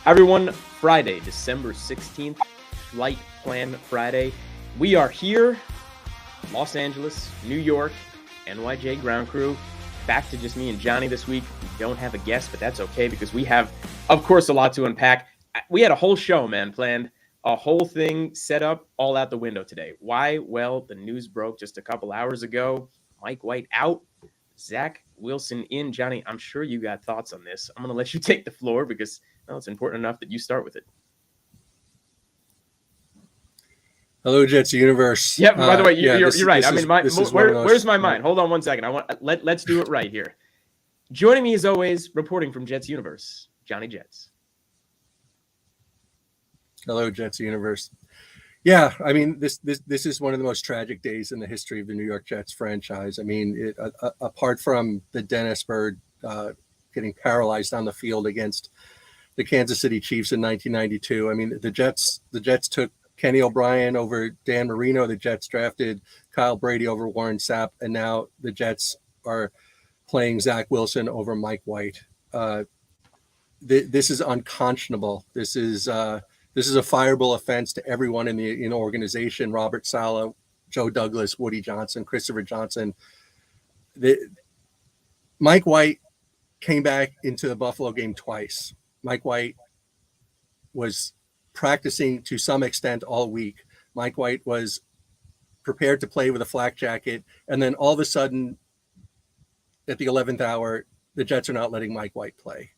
Everyone, Friday, December 16th, Flight Plan Friday. We are here, Los Angeles, New York, NYJ Ground Crew. Back to just me and Johnny this week. We don't have a guest, but that's okay because we have, of course, a lot to unpack. We had a whole show, man, planned. A whole thing set up, all out the window today. Why? Well, the news broke just a couple hours ago. Mike White out. Zach Wilson in. Johnny, I'm sure you got thoughts on this. I'm going to let you take the floor because it's important enough that you start with it. Hello, Jets Universe. Yeah, by the way, you're right. I mean, where's my mind? Yeah. Hold on one second. Let's do it right here. Joining me as always, reporting from Jets Universe, Johnny Jets. Hello, Jets Universe. Yeah, I mean, this is one of the most tragic days in the history of the New York Jets franchise. I mean, apart from the Dennis Bird getting paralyzed on the field against the Kansas City Chiefs in 1992, I mean, the Jets took Kenny O'Brien over Dan Marino. The Jets drafted Kyle Brady over Warren Sapp, and now the Jets are playing Zach Wilson over Mike White. This is unconscionable. This is a fireable offense to everyone in the organization: Robert Saleh, Joe Douglas, Woody Johnson, Christopher Johnson. Mike White came back into the Buffalo game twice. Mike White was practicing to some extent all week. Mike White was prepared to play with a flak jacket, and then all of a sudden, at the 11th hour, the Jets are not letting Mike White play.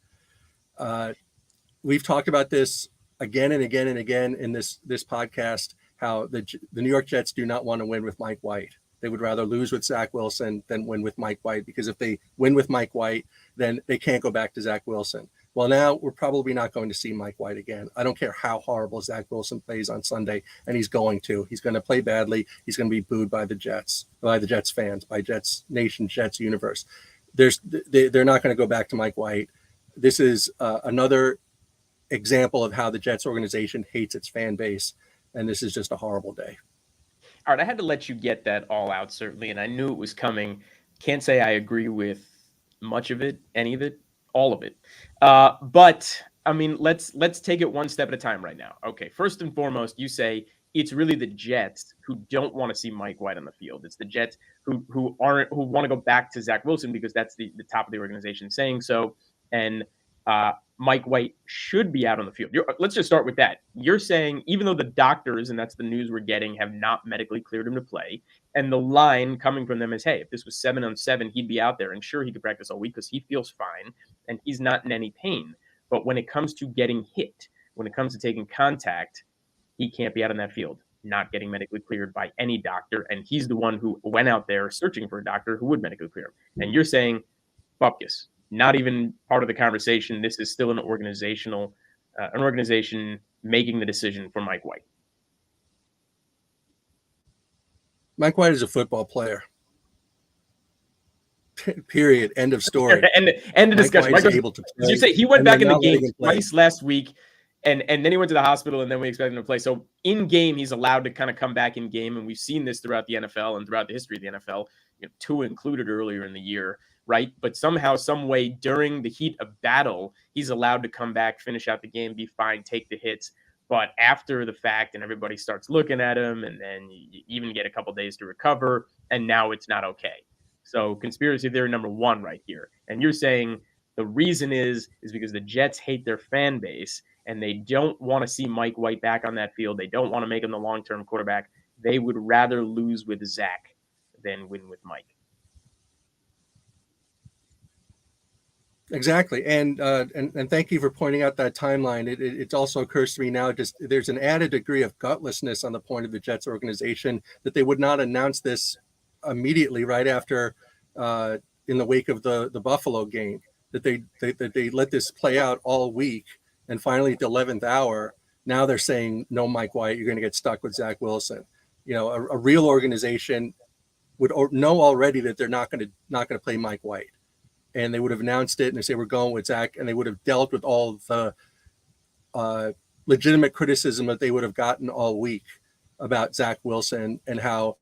We've talked about this again and again and again in this podcast, how the New York Jets do not want to win with Mike White. They would rather lose with Zach Wilson than win with Mike White, because if they win with Mike White, then they can't go back to Zach Wilson. Well, now we're probably not going to see Mike White again. I don't care how horrible Zach Wilson plays on Sunday, and he's going to. He's going to play badly. He's going to be booed by the Jets fans, by Jets Nation, Jets Universe. They're not going to go back to Mike White. This is another example of how the Jets organization hates its fan base, and this is just a horrible day. All right, I had to let you get that all out, certainly, and I knew it was coming. Can't say I agree with much of it, any of it, all of it. But I mean, let's take it one step at a time right now. Okay, first and foremost, you say it's really the Jets who don't want to see Mike White on the field. It's the Jets who want to go back to Zach Wilson because that's the top of the organization saying so. And Mike White should be out on the field. Let's just start with that. You're saying even though the doctors, and that's the news we're getting, have not medically cleared him to play, and the line coming from them is, hey, if this was 7-on-7, he'd be out there, and sure, he could practice all week because he feels fine and he's not in any pain. But when it comes to getting hit, when it comes to taking contact, he can't be out on that field, not getting medically cleared by any doctor. And he's the one who went out there searching for a doctor who would medically clear him. And you're saying, bupkis, not even part of the conversation. This is still an organization making the decision for Mike White. Mike White is a football player. Period. End of story. End of discussion. Mike able to play. You say he went back in the game twice last week, and then he went to the hospital, and then we expected him to play. So in game, he's allowed to kind of come back in game, and we've seen this throughout the NFL and throughout the history of the NFL. Tua included earlier in the year, right? But somehow, some way, during the heat of battle, he's allowed to come back, finish out the game, be fine, take the hits. But after the fact, and everybody starts looking at him, and then you even get a couple days to recover, and now it's not okay. So conspiracy theory number one right here. And you're saying the reason is because the Jets hate their fan base, and they don't want to see Mike White back on that field. They don't want to make him the long-term quarterback. They would rather lose with Zach than win with Mike. Exactly, and thank you for pointing out that timeline. It also occurs to me now, just there's an added degree of gutlessness on the point of the Jets organization that they would not announce this immediately right after, in the wake of the Buffalo game, that they let this play out all week, and finally at the 11th hour, now they're saying no, Mike White, you're going to get stuck with Zach Wilson. A real organization would know already that they're not going to play Mike White. And they would have announced it, and they say we're going with Zach, and they would have dealt with all the legitimate criticism that they would have gotten all week about Zach Wilson and how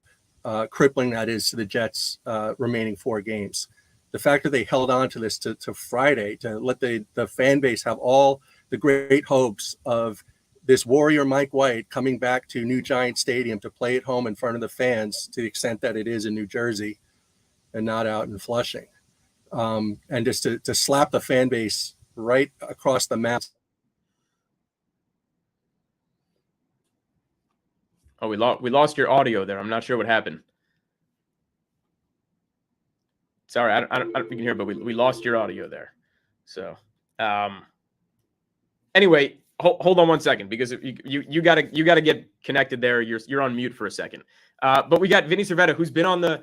crippling that is to the Jets' remaining 4 games. The fact that they held on to this to Friday, to let the fan base have all the great hopes of this warrior Mike White coming back to New Giant Stadium to play at home in front of the fans, to the extent that it is in New Jersey and not out in Flushing. And just to slap the fan base right across the map. Oh, we lost your audio there. I'm not sure what happened. Sorry, I don't know if you can hear, but we lost your audio there. So, anyway, hold on one second, because you gotta get connected there. You're on mute for a second. But we got Vinny Cervetta, who's been on the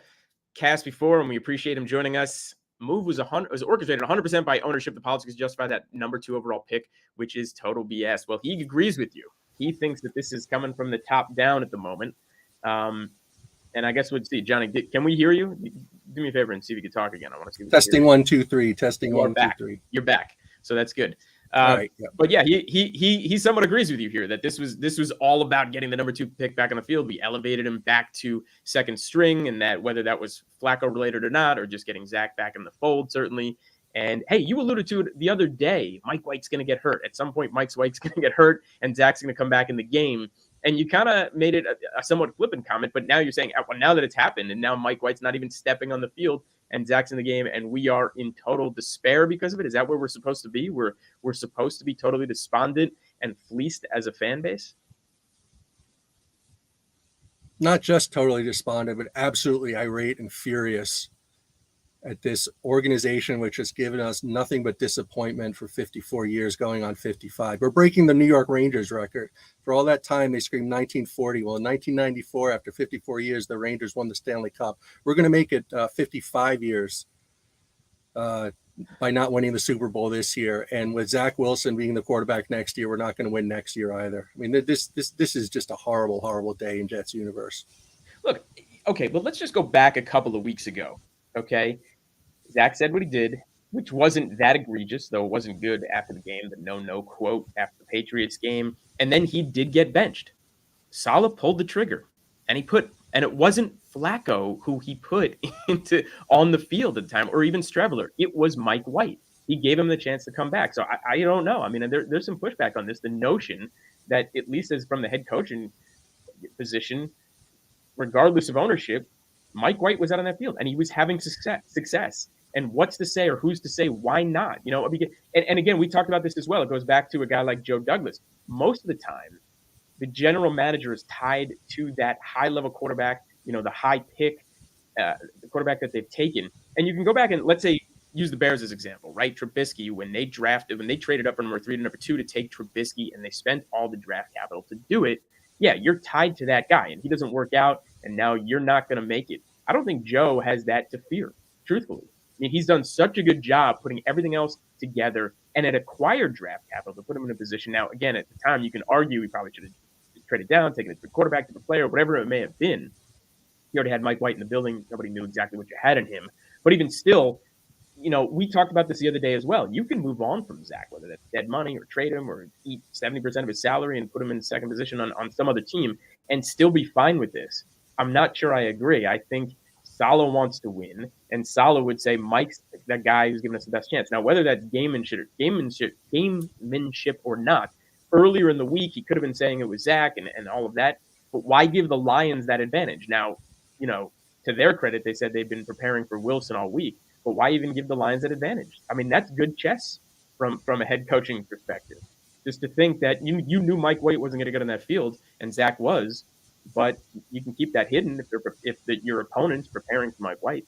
cast before, and we appreciate him joining us. Move was orchestrated 100% by ownership. The politics justify that number 2 overall pick, which is total BS. Well, he agrees with you. He thinks that this is coming from the top down at the moment. And I guess we'll see. Johnny, can we hear you? Do me a favor and see if you can talk again. I want to see. Testing 1 2 3. Testing 1 2 3. You're back, so that's good. All right, yeah. But yeah, he somewhat agrees with you here that this was all about getting the number 2 pick back on the field. We elevated him back to second string, and that whether that was Flacco related or not, or just getting Zach back in the fold, certainly. And hey, you alluded to it the other day. Mike White's going to get hurt at some point. Mike White's going to get hurt, and Zach's going to come back in the game. And you kind of made it a somewhat flippant comment, but now you're saying, well, now that it's happened, and now Mike White's not even stepping on the field, and Zach's in the game, and we are in total despair because of it. Is that where we're supposed to be? We're supposed to be totally despondent and fleeced as a fan base? Not just totally despondent, but absolutely irate and furious at this organization, which has given us nothing but disappointment for 54 years, going on 55. We're breaking the New York Rangers record. For all that time, they screamed 1940. Well, in 1994, after 54 years, the Rangers won the Stanley Cup. We're going to make it 55 years by not winning the Super Bowl this year. And with Zach Wilson being the quarterback next year, we're not going to win next year either. I mean, this is just a horrible, horrible day in Jets universe. Look, okay, but let's just go back a couple of weeks ago, okay? Zach said what he did, which wasn't that egregious, though it wasn't good after the game, the no quote after the Patriots game. And then he did get benched. Saleh pulled the trigger, and it wasn't Flacco who he put on the field at the time, or even Streveler. It was Mike White. He gave him the chance to come back. So I don't know. I mean, there's some pushback on this. The notion that, at least as from the head coaching position, regardless of ownership, Mike White was out on that field, and he was having success. And what's to say, or who's to say why not? You know, and again, we talked about this as well. It goes back to a guy like Joe Douglas. Most of the time, the general manager is tied to that high-level quarterback, you know, the high pick, the quarterback that they've taken. And you can go back and, let's say, use the Bears as example, right? Trubisky, when they traded up from number 3 to number 2 to take Trubisky, and they spent all the draft capital to do it, yeah, you're tied to that guy, and he doesn't work out, and now you're not going to make it. I don't think Joe has that to fear, truthfully. I mean, he's done such a good job putting everything else together, and had acquired draft capital to put him in a position. Now, again, at the time, you can argue he probably should have traded down, taken a quarterback, to the player, whatever it may have been. You already had Mike White in the building. Nobody knew exactly what you had in him. But even still, you know, we talked about this the other day as well. You can move on from Zach, whether that's dead money or trade him or eat 70% of his salary and put him in second position on some other team and still be fine with this. I'm not sure I agree. I think Saleh wants to win, and Saleh would say Mike's that guy who's giving us the best chance. Now, whether that's gamemanship or not, earlier in the week he could have been saying it was Zach and all of that, but why give the Lions that advantage? Now, you know, to their credit, they said they've been preparing for Wilson all week, but why even give the Lions that advantage? I mean, that's good chess from a head coaching perspective. Just to think that you knew Mike White wasn't going to get on that field, and Zach was, but you can keep that hidden if your opponent's preparing for Mike White.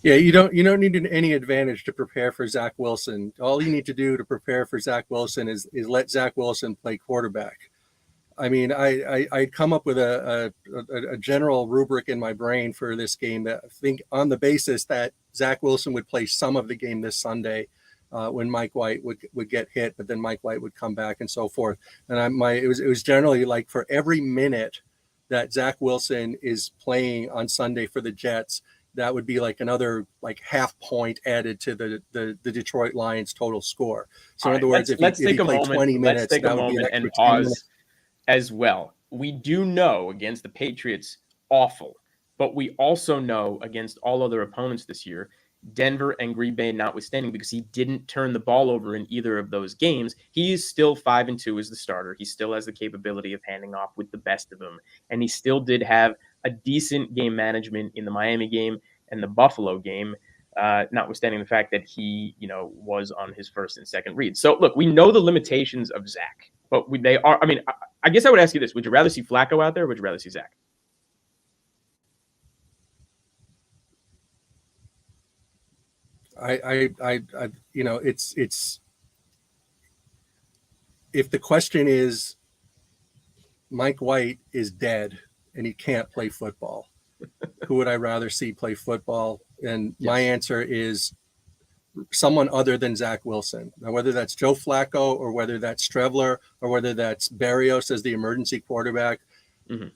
Yeah, you don't need any advantage to prepare for Zach Wilson. All you need to do to prepare for Zach Wilson is let Zach Wilson play quarterback. I mean, I come up with a general rubric in my brain for this game that I think on the basis that Zach Wilson would play some of the game this Sunday when Mike White would get hit, but then Mike White would come back and so forth. And it was generally like for every minute that Zach Wilson is playing on Sunday for the Jets, that would be like another like half point added to the Detroit Lions total score. So in other words, if he played 20 minutes, let's take a moment and pause as well. We do know against the Patriots, awful, but we also know against all other opponents this year, Denver and Green Bay notwithstanding, because he didn't turn the ball over in either of those games, he is still 5-2 as the starter. He still has the capability of handing off with the best of them. And he still did have a decent game management in the Miami game and the Buffalo game, notwithstanding the fact that he, was on his first and second read. So look, we know the limitations of Zach, but they are, I guess I would ask you this. Would you rather see Flacco out there or would you rather see Zach? It's if the question is Mike White is dead and he can't play football, who would I rather see play football? And my answer is someone other than Zach Wilson. Now, whether that's Joe Flacco or whether that's Strevler or whether that's Berrios as the emergency quarterback,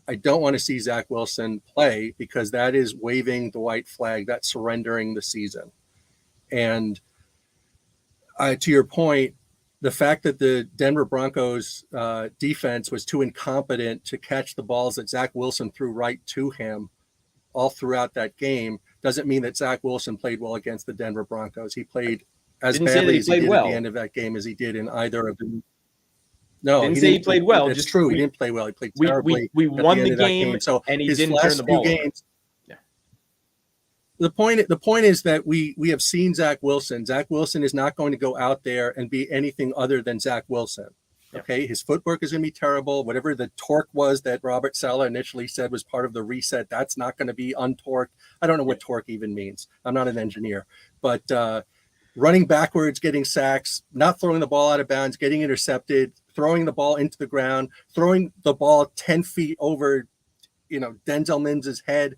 I don't want to see Zach Wilson play because that is waving the white flag. That's surrendering the season. And to your point, the fact that the Denver Broncos defense was too incompetent to catch the balls that Zach Wilson threw right to him all throughout that game doesn't mean that Zach Wilson played well against the Denver Broncos. He played as badly as he did at the end of that game as he did in either of them. No, didn't say he played well. It's true. He didn't play well. He played terribly. We won the game, so and he didn't turn the ball over. The point is that we have seen Zach Wilson. Zach Wilson is not going to go out there and be anything other than Zach Wilson. Okay, his footwork is going to be terrible. Whatever the torque was that Robert Saleh initially said was part of the reset, that's not going to be untorqued. I don't know what torque even means. I'm not an engineer, but running backwards, getting sacks, not throwing the ball out of bounds, getting intercepted, throwing the ball into the ground, throwing the ball 10 feet over, Denzel Mims' head.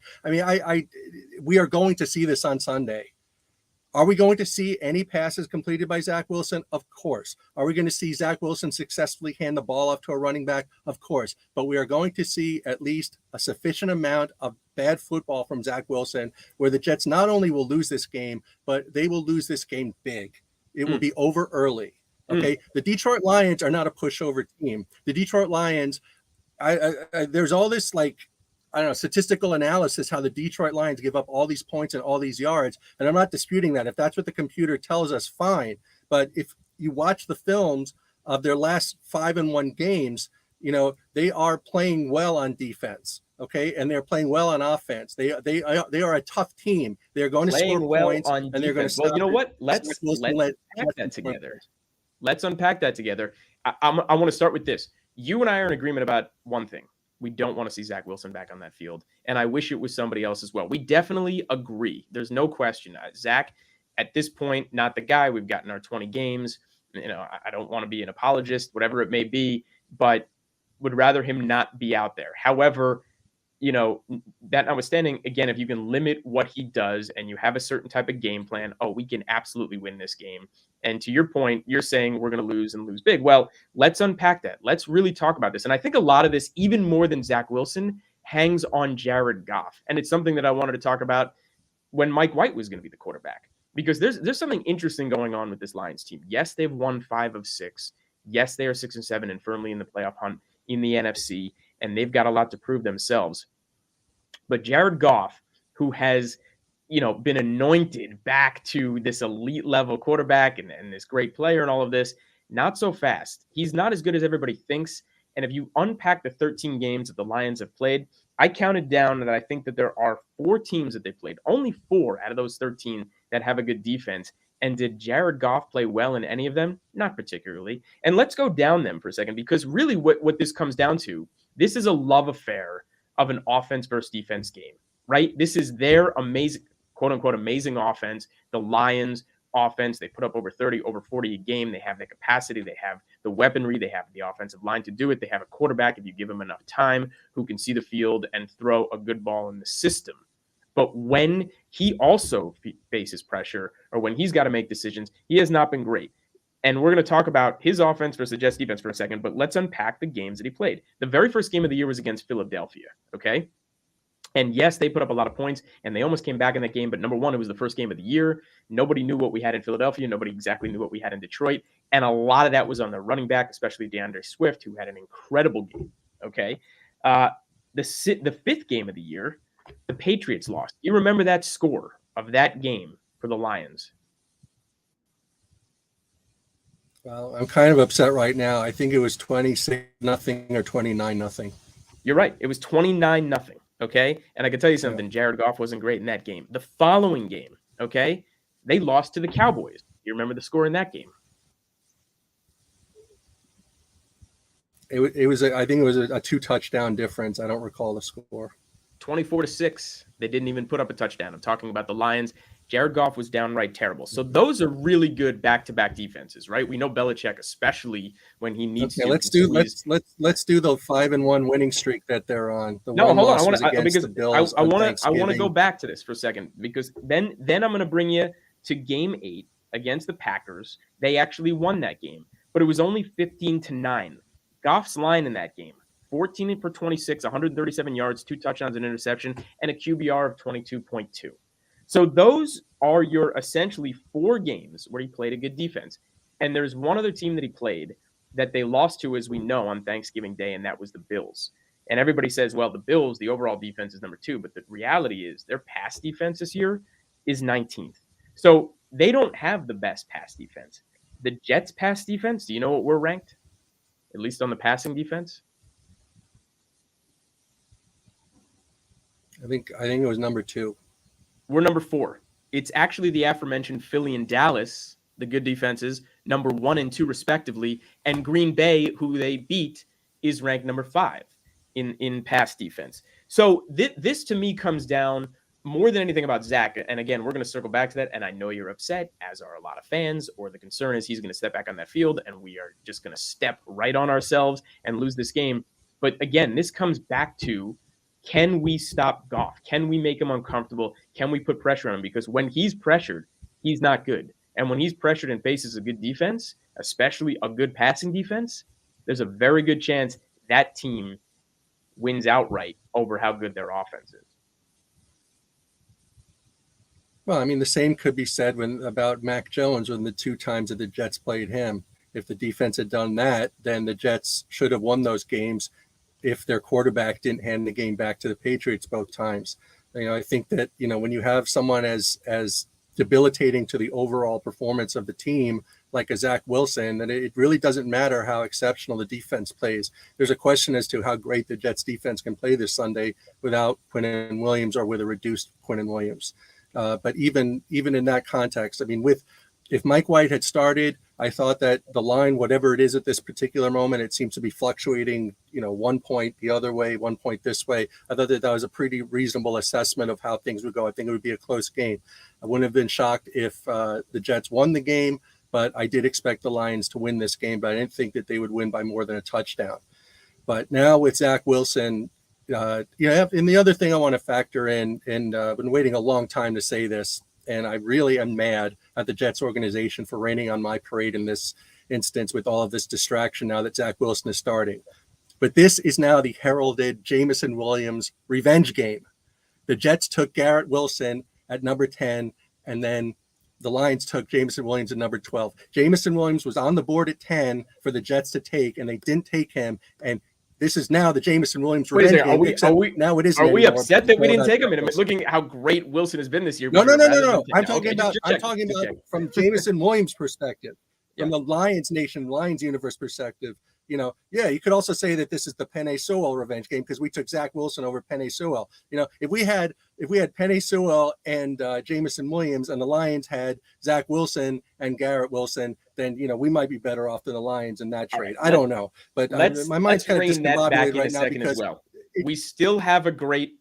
We are going to see this on Sunday. Are we going to see any passes completed by Zach Wilson? Of course. Are we going to see Zach Wilson successfully hand the ball off to a running back? Of course. But we are going to see at least a sufficient amount of bad football from Zach Wilson where the Jets not only will lose this game, but they will lose this game big. It will be over early. Okay. The Detroit Lions are not a pushover team. The Detroit Lions, there's all this statistical analysis, how the Detroit Lions give up all these points and all these yards. And I'm not disputing that. If that's what the computer tells us, fine. But if you watch the films of their last 5-1 games, they are playing well on defense. Okay. And they're playing well on offense. They are a tough team. They're going to score points and they're going to stop. Well, you know what? Let's unpack that together. Let's unpack that together. I want to start with this. You and I are in agreement about one thing. We don't want to see Zach Wilson back on that field. And I wish it was somebody else as well. We definitely agree. There's no question. Zach, at this point, not the guy. We've gotten our 20 games. I don't want to be an apologist, whatever it may be, but would rather him not be out there. However, that notwithstanding, again, if you can limit what he does and you have a certain type of game plan, we can absolutely win this game. And to your point, you're saying we're going to lose and lose big. Well, let's unpack that. Let's really talk about this. And I think a lot of this, even more than Zach Wilson, hangs on Jared Goff. And it's something that I wanted to talk about when Mike White was going to be the quarterback. Because there's something interesting going on with this Lions team. Yes, they've won 5 of 6. Yes, they are 6-7 and firmly in the playoff hunt in the NFC. And they've got a lot to prove themselves. But Jared Goff, who has been anointed back to this elite level quarterback and this great player and all of this, not so fast. He's not as good as everybody thinks. And if you unpack the 13 games that the Lions have played, I counted down that I think that there are 4 teams that they played, only 4 out of those 13 that have a good defense. And did Jared Goff play well in any of them? Not particularly. And let's go down them for a second, because really what this comes down to, this is a love affair of an offense versus defense game, right? This is their amazing, quote unquote, amazing offense. The Lions offense, they put up over 30, over 40 a game. They have the capacity, they have the weaponry, they have the offensive line to do it. They have a quarterback, if you give him enough time, who can see the field and throw a good ball in the system. But when he also faces pressure or when he's got to make decisions, he has not been great. And we're going to talk about his offense versus the Jets defense for a second, but let's unpack the games that he played. The very first game of the year was against Philadelphia, okay? And yes, they put up a lot of points, and they almost came back in that game. But number one, it was the first game of the year. Nobody knew what we had in Philadelphia. Nobody exactly knew what we had in Detroit. And a lot of that was on the running back, especially DeAndre Swift, who had an incredible game, okay? The fifth game of the year, the Patriots lost. You remember that score of that game for the Lions? Well, I'm kind of upset right now. I think it was 26-0 or 29-0. You're right. It was 29-0. Okay. And I can tell you something. Jared Goff wasn't great in that game. The following game, okay, they lost to the Cowboys. You remember the score in that game? It was I think it was a 2-touchdown difference. I don't recall the score. 24-6. They didn't even put up a touchdown. I'm talking about the Lions. Jared Goff was downright terrible. So those are really good back-to-back defenses, right? We know Belichick, especially when he needs to. Let's do the 5-1 winning streak that they're on. No, hold on. I want to go back to this for a second, because then I'm going to bring you to Game 8 against the Packers. They actually won that game, but it was only 15-9. Goff's line in that game: 14 for 26, 137 yards, 2 touchdowns, and interception, and a QBR of 22.2. So those are your essentially 4 games where he played a good defense. And there's one other team that he played that they lost to, as we know, on Thanksgiving Day, and that was the Bills. And everybody says, well, the Bills, the overall defense is number 2, but the reality is their pass defense this year is 19th. So they don't have the best pass defense. The Jets' pass defense, do you know what we're ranked? At least on the passing defense? I think it was number 2. We're number 4. It's actually the aforementioned Philly and Dallas, the good defenses, number 1 and 2 respectively, and Green Bay, who they beat, is ranked number 5 in pass defense. So this to me comes down more than anything about Zach. And again, we're going to circle back to that. And I know you're upset, as are a lot of fans, or the concern is he's going to step back on that field and we are just going to step right on ourselves and lose this game. But again, this comes back to, can we stop Goff? Can we make him uncomfortable? Can we put pressure on him? Because when he's pressured, he's not good. And when he's pressured and faces a good defense, especially a good passing defense, there's a very good chance that team wins outright over how good their offense is. Well, I mean, the same could be said about Mac Jones when the 2 times that the Jets played him. If the defense had done that, then the Jets should have won those games if their quarterback didn't hand the game back to the Patriots both times. I think that, when you have someone as debilitating to the overall performance of the team, like a Zach Wilson, that it really doesn't matter how exceptional the defense plays. There's a question as to how great the Jets defense can play this Sunday without Quinnen Williams or with a reduced Quinnen Williams. But even in that context, I mean, if Mike White had started, I thought that the line, whatever it is at this particular moment, it seems to be fluctuating, 1 point the other way, 1 point this way. I thought that was a pretty reasonable assessment of how things would go. I think it would be a close game. I wouldn't have been shocked if the Jets won the game, but I did expect the Lions to win this game, but I didn't think that they would win by more than a touchdown. But now with Zach Wilson, and the other thing I want to factor in, and I've been waiting a long time to say this, and I really am mad at the Jets organization for raining on my parade in this instance with all of this distraction now that Zach Wilson is starting. But this is now the heralded Jameson Williams revenge game. The Jets took Garrett Wilson at number 10, and then the Lions took Jameson Williams at number 12. Jameson Williams was on the board at 10 for the Jets to take, and they didn't take him. And this is now the Jameson Williams revenge game. Now it isn't. Are we upset that we didn't take him? And I'm looking at how great Wilson has been this year. No. I'm talking about from Jameson Williams' perspective, from the Lions Nation, Lions universe perspective. You could also say that this is the Penei Sewell revenge game because we took Zach Wilson over Penei Sewell. If we had Penei Sewell and Jameson Williams, and the Lions had Zach Wilson and Garrett Wilson, then we might be better off than the Lions in that trade. Right, I don't know, but my mind's kind of discombobulated right now because we still have a great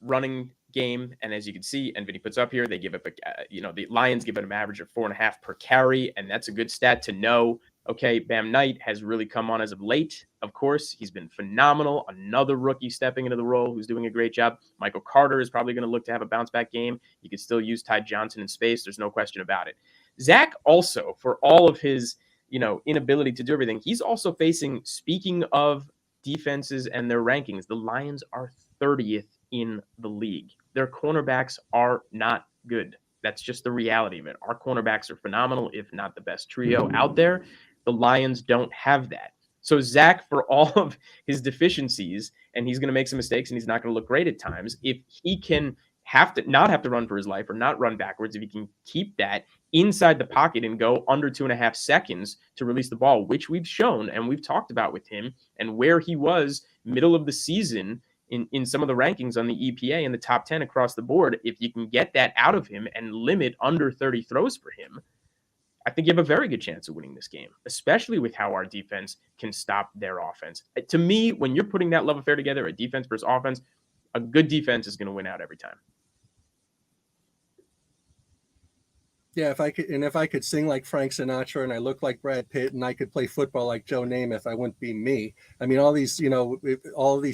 running game, and as you can see, and Vinny puts up here, they give up the Lions give it an average of 4.5 per carry, and that's a good stat to know. Okay, Bam Knight has really come on as of late. Of course, he's been phenomenal. Another rookie stepping into the role who's doing a great job. Michael Carter is probably going to look to have a bounce-back game. You can still use Ty Johnson in space. There's no question about it. Zach also, for all of his inability to do everything, he's also facing, speaking of defenses and their rankings, the Lions are 30th in the league. Their cornerbacks are not good. That's just the reality of it. Our cornerbacks are phenomenal, if not the best trio out there. The Lions don't have that. So Zach, for all of his deficiencies, and he's going to make some mistakes and he's not going to look great at times, if he can not have to run for his life or not run backwards, if he can keep that inside the pocket and go under 2.5 seconds to release the ball, which we've shown and we've talked about with him, and where he was middle of the season in some of the rankings on the EPA in the top 10 across the board. If you can get that out of him and limit under 30 throws for him, I think you have a very good chance of winning this game, especially with how our defense can stop their offense. To me, when you're putting that love affair together, a defense versus offense, a good defense is going to win out every time. Yeah, if I could sing like Frank Sinatra and I look like Brad Pitt and I could play football like Joe Namath, I wouldn't be me. I mean, all these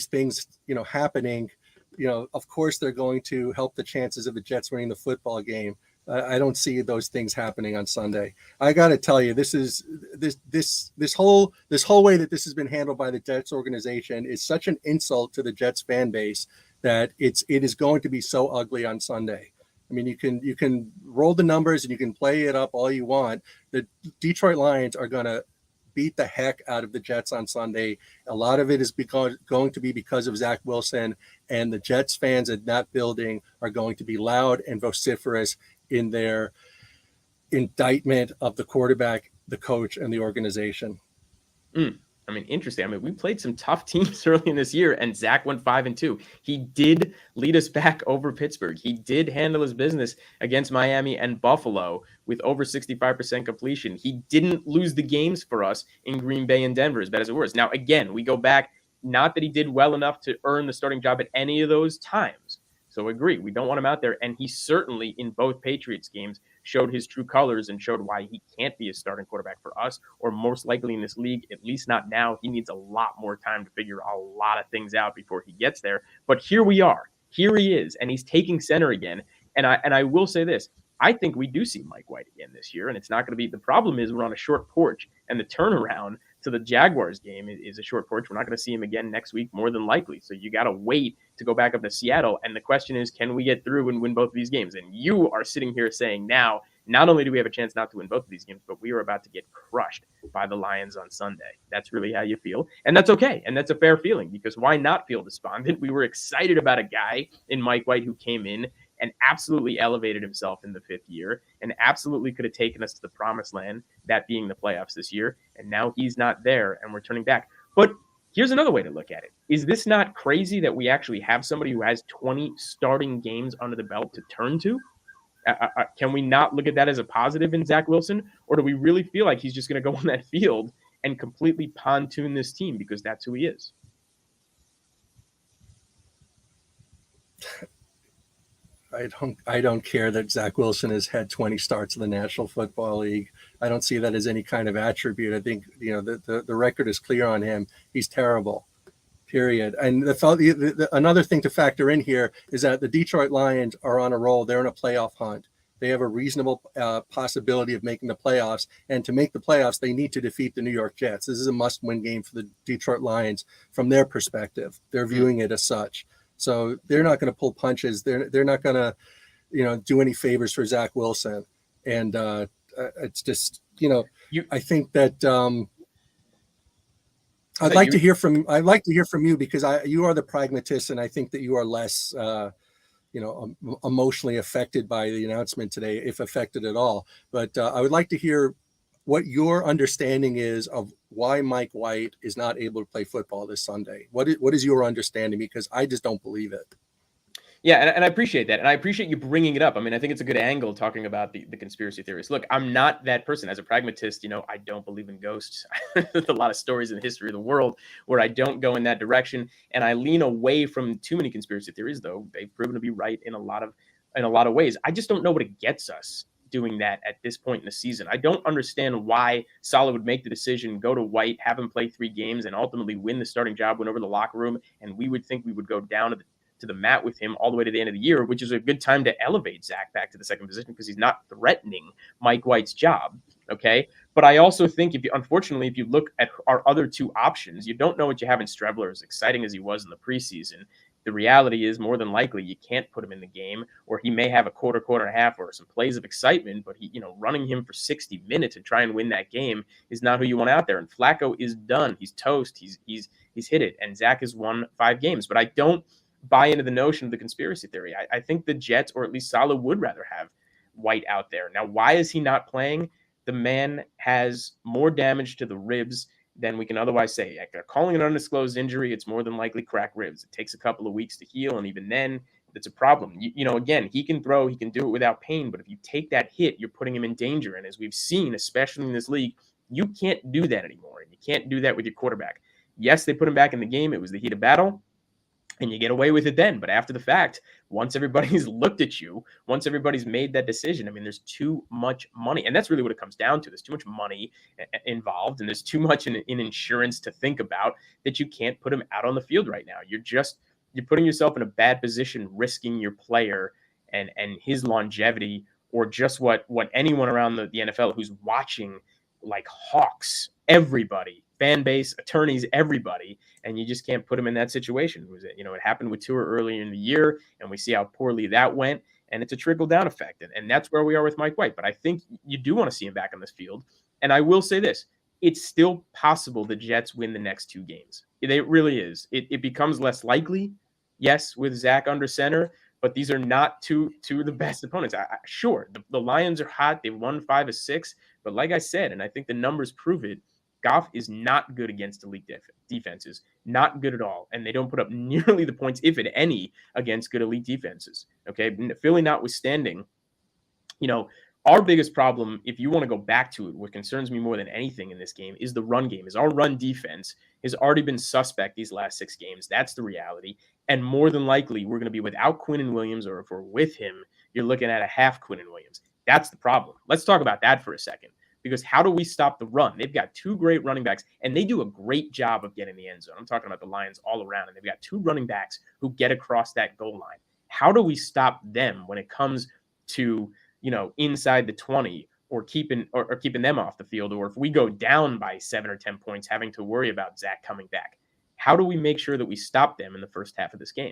things, happening, of course they're going to help the chances of the Jets winning the football game. I don't see those things happening on Sunday. I got to tell you, this whole way that this has been handled by the Jets organization is such an insult to the Jets fan base that it is going to be so ugly on Sunday. I mean, you can roll the numbers and you can play it up all you want. The Detroit Lions are going to beat the heck out of the Jets on Sunday. A lot of it is going to be because of Zach Wilson, and the Jets fans in that building are going to be loud and vociferous in their indictment of the quarterback, the coach, and the organization. I mean, interesting. I mean, we played some tough teams early in this year, and Zach went 5-2. He did lead us back over Pittsburgh. He did handle his business against Miami and Buffalo with over 65% completion. He didn't lose the games for us in Green Bay and Denver, as bad as it was. Now, again, we go back, not that he did well enough to earn the starting job at any of those times. So agree, we don't want him out there. And he certainly, in both Patriots games, showed his true colors and showed why he can't be a starting quarterback for us, or most likely in this league, at least not now. He needs a lot more time to figure a lot of things out before he gets there. But here we are. Here he is, and he's taking center again. And I will say this. I think we do see Mike White again this year, and it's not going to be – the problem is we're on a short porch, and the turnaround to the Jaguars game is a short porch. We're not going to see him again next week, more than likely. So you got to wait to go back up to Seattle. And the question is, can we get through and win both of these games? And you are sitting here saying now, not only do we have a chance not to win both of these games, but we are about to get crushed by the Lions on Sunday. That's really how you feel. And that's okay. And that's a fair feeling, because why not feel despondent? We were excited about a guy in Mike White who came in and absolutely elevated himself in the fifth year and absolutely could have taken us to the promised land, that being the playoffs this year. And now he's not there and we're turning back. But here's another way to look at it. Is this not crazy that we actually have somebody who has 20 starting games under the belt to turn to? Can we not look at that as a positive in Zach Wilson? Or do we really feel like he's just going to go on that field and completely pontoon this team because that's who he is? I don't care that Zach Wilson has had 20 starts in the National Football League. I don't see that as any kind of attribute. I think the record is clear on him. He's terrible, period. And another thing to factor in here is that the Detroit Lions are on a roll. They're in a playoff hunt. They have a reasonable possibility of making the playoffs. And to make the playoffs, they need to defeat the New York Jets. This is a must-win game for the Detroit Lions from their perspective. They're viewing it as such. So they're not going to pull punches. They're not going to, do any favors for Zach Wilson. And it's just, I think that I'd like to hear from you, because you are the pragmatist, and I think that you are less, emotionally affected by the announcement today, if affected at all. But I would like to hear what your understanding is of why Mike White is not able to play football this Sunday. What is your understanding? Because I just don't believe it. Yeah, and I appreciate that. And I appreciate you bringing it up. I mean, I think it's a good angle talking about the conspiracy theories. Look, I'm not that person. As a pragmatist, I don't believe in ghosts. There's a lot of stories in the history of the world where I don't go in that direction. And I lean away from too many conspiracy theories, though they've proven to be right in a lot of ways. I just don't know what it gets us doing that at this point in the season. I don't understand why Saleh would make the decision, go to White, have him play 3 games, and ultimately win the starting job, win over the locker room, and we would think we would go down to the mat with him all the way to the end of the year, which is a good time to elevate Zach back to the second position because he's not threatening Mike White's job, okay? But I also think, if you look at our other 2 options, you don't know what you have in Strebler, as exciting as he was in the preseason. The reality is, more than likely, you can't put him in the game, or he may have a quarter and a half, or some plays of excitement, but running him for 60 minutes and try and win that game is not who you want out there. And Flacco is done. He's toast. He's hit it. And Zach has won 5 games. But I don't buy into the notion of the conspiracy theory. I think the Jets, or at least Saleh, would rather have White out there. Now, why is he not playing? The man has more damage to the ribs than we can otherwise say. Calling an undisclosed injury, it's more than likely cracked ribs. It takes a couple of weeks to heal, and even then, it's a problem. Again, he can throw, he can do it without pain, but if you take that hit, you're putting him in danger. And as we've seen, especially in this league, you can't do that anymore. And you can't do that with your quarterback. Yes, they put him back in the game. It was the heat of battle, and you get away with it then. But after the fact, once everybody's looked at you, once everybody's made that decision, I mean, there's too much money. And that's really what it comes down to. There's too much money involved, and there's too much in insurance to think about that you can't put him out on the field right now. You're putting yourself in a bad position, risking your player and his longevity, or just what anyone around the NFL who's watching like hawks, everybody, fan base, attorneys, everybody, and you just can't put him in that situation. It happened with Tua earlier in the year, and we see how poorly that went, and it's a trickle-down effect, and that's where we are with Mike White. But I think you do want to see him back on this field, and I will say this. It's still possible the Jets win the next 2 games. It really is. It becomes less likely, yes, with Zach under center, but these are not two of the best opponents. Sure, the Lions are hot. They've won 5 of 6, but like I said, and I think the numbers prove it, Goff is not good against elite defenses, not good at all, and they don't put up nearly the points, if at any, against good elite defenses. Okay, Philly notwithstanding, our biggest problem, if you want to go back to it, what concerns me more than anything in this game is the run game. Is our run defense has already been suspect these last 6 games. That's the reality. And more than likely, we're going to be without Quinnen Williams, or if we're with him, you're looking at a half Quinnen Williams. That's the problem. Let's talk about that for a second, because how do we stop the run? They've got 2 great running backs, and they do a great job of getting the end zone. I'm talking about the Lions all around, and they've got 2 running backs who get across that goal line. How do we stop them when it comes to inside the 20, or keeping them off the field, or if we go down by 7 or 10 points, having to worry about Zach coming back? How do we make sure that we stop them in the first half of this game?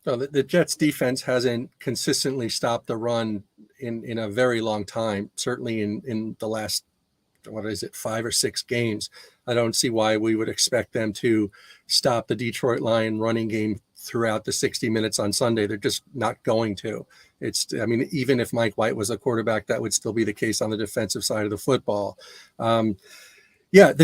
No, the Jets defense hasn't consistently stopped the run in a very long time, certainly in the last, 5 or 6 games. I don't see why we would expect them to stop the Detroit Lion running game throughout the 60 minutes on Sunday. They're just not going to. Even if Mike White was a quarterback, that would still be the case on the defensive side of the football. The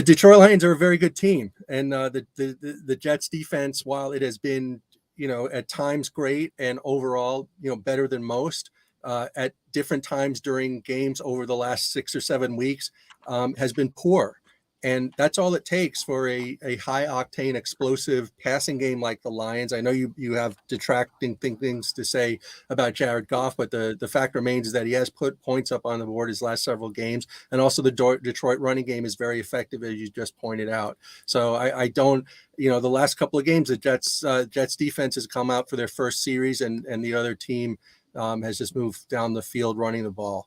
Detroit Lions are a very good team, and the Jets defense, while it has been at times great and overall better than most, at different times during games over the last 6 or 7 weeks, has been poor. And that's all it takes for a high octane, explosive passing game like the Lions. I know you have detracting things to say about Jared Goff, but the fact remains is that he has put points up on the board his last several games. And also the Detroit running game is very effective, as you just pointed out. So I don't, the last couple of games, the Jets defense has come out for their first series, and the other team has just moved down the field running the ball.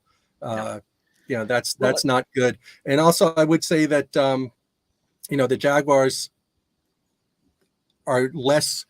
That's not good. And also, I would say that the Jaguars are less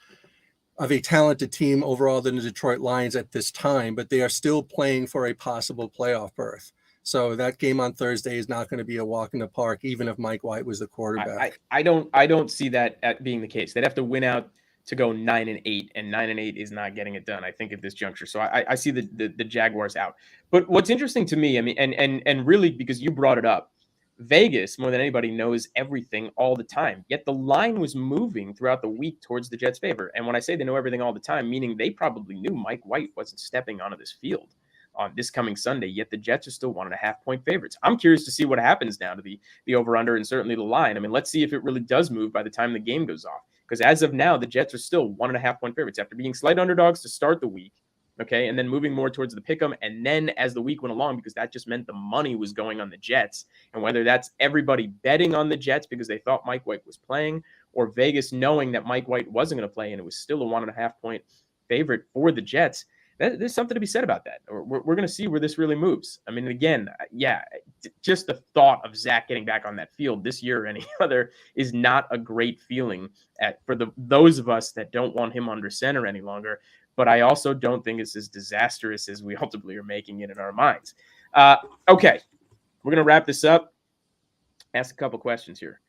of a talented team overall than the Detroit Lions at this time, but they are still playing for a possible playoff berth. So that game on Thursday is not going to be a walk in the park, even if Mike White was the quarterback. I don't see that being the case. They'd have to win out to go 9-8, and 9-8 is not getting it done, I think, at this juncture. So I see the Jaguars out. But what's interesting to me, and really, because you brought it up, Vegas, more than anybody, knows everything all the time. Yet the line was moving throughout the week towards the Jets' favor. And when I say they know everything all the time, meaning they probably knew Mike White wasn't stepping onto this field on this coming Sunday, yet the Jets are still 1.5-point favorites. I'm curious to see what happens now to the over-under and certainly the line. Let's see if it really does move by the time the game goes off. Because as of now, the Jets are still 1.5-point favorites after being slight underdogs to start the week, okay, and then moving more towards the pick'em. And then as the week went along, because that just meant the money was going on the Jets, and whether that's everybody betting on the Jets because they thought Mike White was playing, or Vegas knowing that Mike White wasn't going to play and it was still a 1.5-point favorite for the Jets, there's something to be said about that. We're going to see where this really moves. Again, just the thought of Zach getting back on that field this year or any other is not a great feeling for those of us that don't want him under center any longer. But I also don't think it's as disastrous as we ultimately are making it in our minds. Okay, we're going to wrap this up. Ask a couple questions here.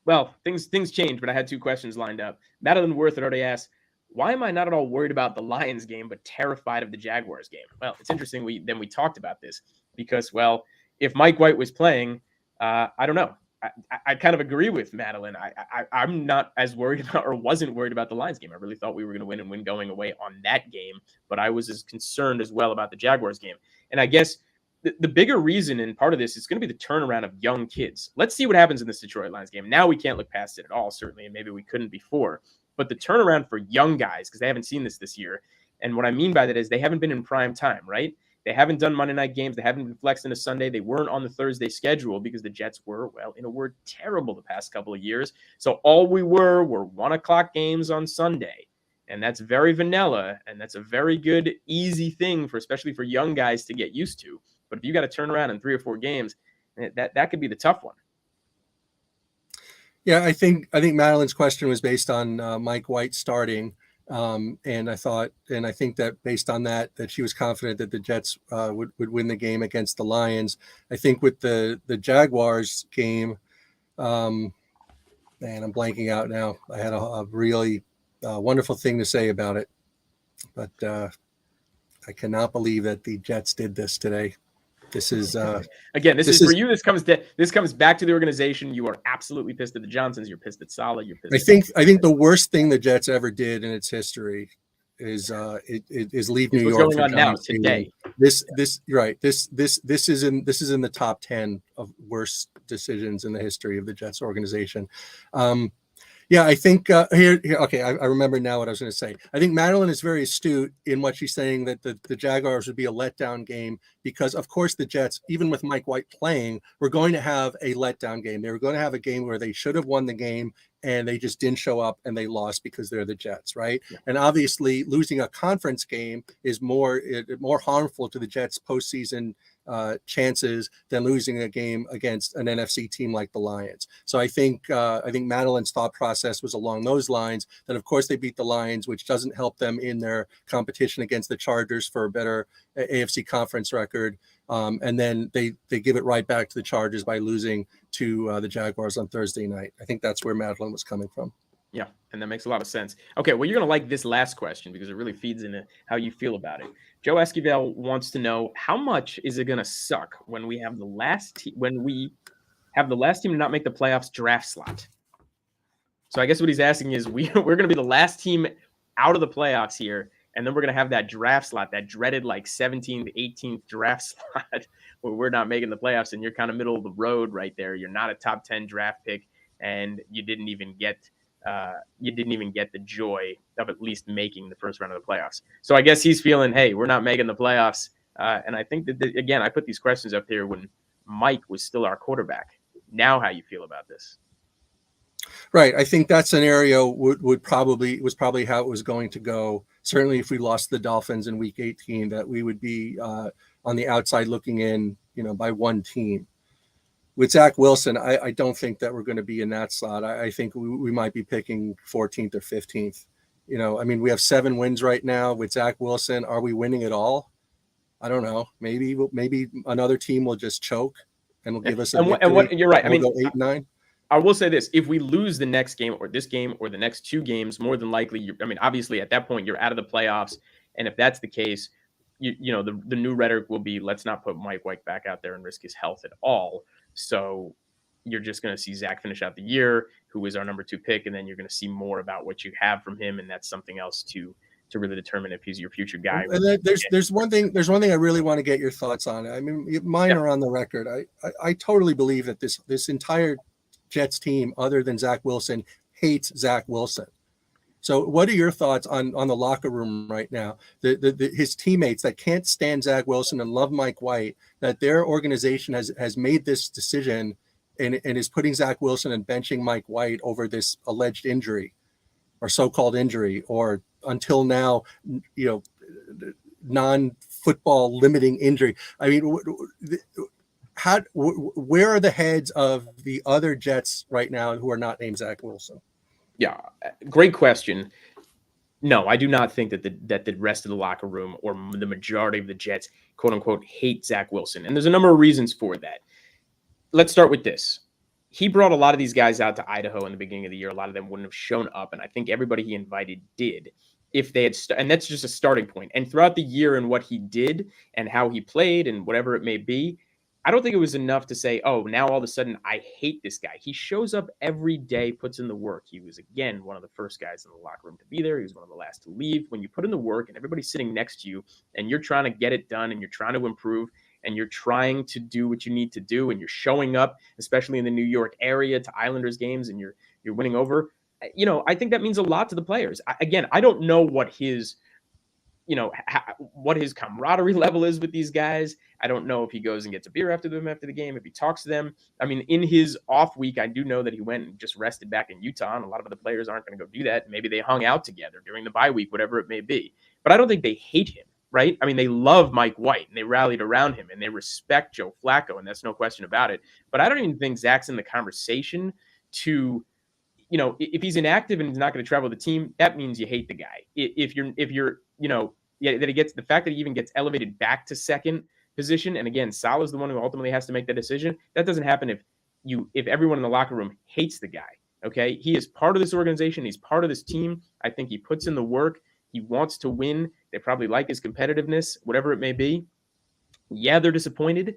well, things changed, but I had two questions lined up. Madeline Worth had already asked, why am I not at all worried about the Lions game, but terrified of the Jaguars game? Well, it's interesting. We talked about this because, well, if Mike White was playing, I don't know. I kind of agree with Madeline. I'm not as worried about, or wasn't worried about the Lions game. I really thought we were going to win and win going away on that game, but I was as concerned as well about the Jaguars game. And I guess the bigger reason and part of this is going to be the turnaround of young kids. Let's see what happens in this Detroit Lions game. Now we can't look past it at all, certainly, and maybe we couldn't before. But the turnaround for young guys, because they haven't seen this year. And what I mean by that is they haven't been in prime time, right? They haven't done Monday night games. They haven't been flexed into Sunday. They weren't on the Thursday schedule because the Jets were, well, in a word, terrible the past couple of years. So all we were 1 o'clock games on Sunday. And that's very vanilla. And that's a very good, easy thing for, especially for young guys to get used to. But if you got to turn around in 3 or 4 games, that could be the tough one. Yeah, I think Madeline's question was based on Mike White starting. And I think that based on that she was confident that the Jets would win the game against the Lions. I think with the Jaguars game, man, I'm blanking out now. I had a really wonderful thing to say about it, but I cannot believe that the Jets did this today. This is again. This is for you. This comes back to the organization. You are absolutely pissed at the Johnsons. You're pissed at Saleh. You're pissed. I think the worst thing the Jets ever did in its history is leave New York. What's going on now today? This is in the top 10 of worst decisions in the history of the Jets organization. Yeah, I think here. Okay, I remember now what I was going to say. I think Madeline is very astute in what she's saying that the Jaguars would be a letdown game because, of course, the Jets, even with Mike White playing, were going to have a letdown game. They were going to have a game where they should have won the game and they just didn't show up and they lost because they're the Jets, right? Yeah. And obviously, losing a conference game is more harmful to the Jets' postseason chances than losing a game against an NFC team like the Lions. So I think Madeline's thought process was along those lines. That of course they beat the Lions, which doesn't help them in their competition against the Chargers for a better AFC conference record. And then they give it right back to the Chargers by losing to the Jaguars on Thursday night. I think that's where Madeline was coming from. Yeah, and that makes a lot of sense. Okay, well, you're going to like this last question because it really feeds into how you feel about it. Joe Esquivel wants to know, how much is it going to suck when we have the last team to not make the playoffs draft slot? So I guess what he's asking is we're going to be the last team out of the playoffs here, and then we're going to have that draft slot, that dreaded like 17th, 18th draft slot where we're not making the playoffs, and you're kind of middle of the road right there. You're not a top 10 draft pick, and you didn't even get the joy of at least making the first round of the playoffs. So I guess he's feeling, hey, we're not making the playoffs. And I think that, again, I put these questions up here when Mike was still our quarterback. Now how you feel about this? Right. I think that scenario was probably how it was going to go. Certainly if we lost the Dolphins in week 18, that we would be on the outside looking in, by one team. With Zach Wilson, I don't think that we're going to be in that slot. I think we might be picking 14th or 15th. We have 7 wins right now with Zach Wilson. Are we winning at all? I don't know. Maybe another team will just choke and will give us a victory. And what you're right. We'll go 8-9. I will say this: if we lose the next game or this game or the next 2 games, more than likely, obviously at that point you're out of the playoffs. And if that's the case, the new rhetoric will be, let's not put Mike White back out there and risk his health at all. So you're just going to see Zach finish out the year, who is our number 2 pick, and then you're going to see more about what you have from him, and that's something else to really determine if he's your future guy. And there's one thing I really want to get your thoughts on. Mine are on the record. I totally believe that this entire Jets team, other than Zach Wilson, hates Zach Wilson. So what are your thoughts on the locker room right now? His teammates that can't stand Zach Wilson and love Mike White, that their organization has made this decision and is putting Zach Wilson and benching Mike White over this alleged injury or so-called injury, or until now, non-football limiting injury. Where are the heads of the other Jets right now who are not named Zach Wilson? Yeah, great question. No, I do not think that the rest of the locker room or the majority of the Jets, quote unquote, hate Zach Wilson. And there's a number of reasons for that. Let's start with this. he brought a lot of these guys out to Idaho in the beginning of the year. A lot of them wouldn't have shown up, and I think everybody he invited did if they had. And that's just a starting point. And throughout the year and what he did and how he played and whatever it may be, I don't think it was enough to say, oh, now all of a sudden I hate this guy. He shows up every day, puts in the work. He was, again, one of the first guys in the locker room to be there. He was one of the last to leave. When you put in the work and everybody's sitting next to you and you're trying to get it done and you're trying to improve and you're trying to do what you need to do and you're showing up, especially in the New York area, to Islanders games and you're winning over, I think that means a lot to the players. I don't know what his what his camaraderie level is with these guys. I don't know if he goes and gets a beer after the game, if he talks to them. I mean, in his off week, I do know that he went and just rested back in Utah, and a lot of the players aren't going to go do that. Maybe they hung out together during the bye week, whatever it may be. But I don't think they hate him, right? I mean, they love Mike White, and they rallied around him, and they respect Joe Flacco, and that's no question about it. But I don't even think Zach's in the conversation to – if he's inactive and he's not going to travel with the team, that means you hate the guy. If you're, that he gets the fact that he even gets elevated back to second position. And again, Salah's the one who ultimately has to make that decision. That doesn't happen if everyone in the locker room hates the guy. Okay. He is part of this organization. He's part of this team. I think he puts in the work. He wants to win. They probably like his competitiveness, whatever it may be. Yeah, they're disappointed.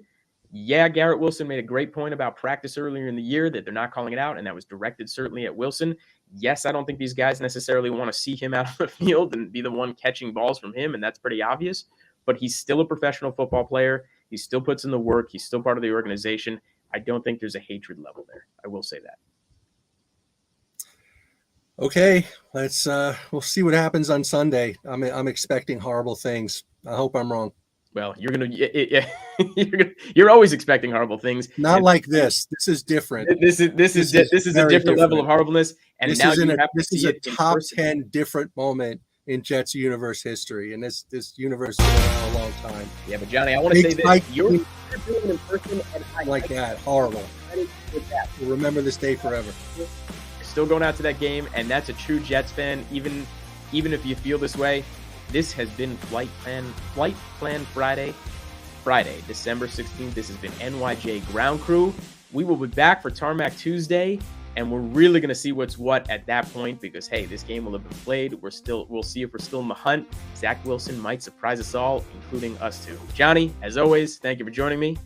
Yeah, Garrett Wilson made a great point about practice earlier in the year that they're not calling it out, and that was directed certainly at Wilson. Yes, I don't think these guys necessarily want to see him out of the field and be the one catching balls from him, and that's pretty obvious. But he's still a professional football player. He still puts in the work. He's still part of the organization. I don't think there's a hatred level there. I will say that. Okay, we'll see what happens on Sunday. I'm expecting horrible things. I hope I'm wrong. Well, you're always expecting horrible things. Not like this. This is different. This is a different level of horribleness. And this is a top 10 different moment in Jets universe history, and this universe has been around a long time. Yeah, but Johnny, I want to say this: you're doing it in person, and I like that. Horrible. We'll remember this day forever. Still going out to that game, and that's a true Jets fan. Even if you feel this way. This has been Flight Plan Friday, December 16th. This has been NYJ Ground Crew. We will be back for Tarmac Tuesday, and we're really going to see what's what at that point because, hey, this game will have been played. We'll see if we're still in the hunt. Zach Wilson might surprise us all, including us two. Johnny, as always, thank you for joining me.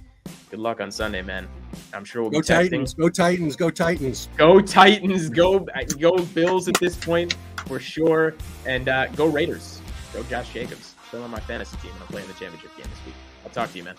Good luck on Sunday, man. I'm sure we'll be Titans. Go Titans. Go Titans. Go Titans. Go Bills at this point for sure. And go Raiders. Go Josh Jacobs. Still on my fantasy team, and I'm playing the championship game this week. I'll talk to you, man.